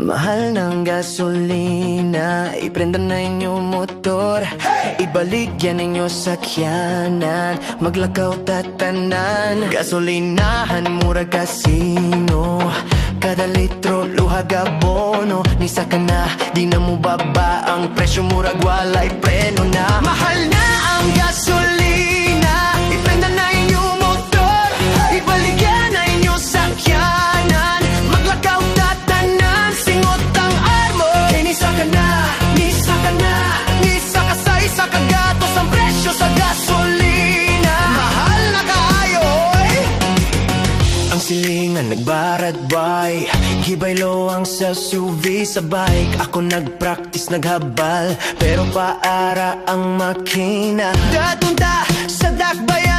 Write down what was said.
Mahal ng gasolina, iprenda na inyong motor, ibalik yan inyong sakyanan, maglakaw tatanan. Gasolinahan, mura kasino, kada litro luhag abono. Nisa ka na, di na mo baba ang presyo, murag walay preno na. Mahal na ang gasolina, iprenda na inyong motor, ibalik yan na inyong sakyanan, maglakaw tatanan, singot ang armo. Kay nisa ka na, nisa ka na, nisa ka sa isa kagatos ang presyo sa gasolina. Mahal na kaayo, oy. Ang silingan nagbaradbay, hibay low ang sa SUV sa bike. Ako nagpractice naghabal, pero paara ang makina. Datunta sa dakbayan,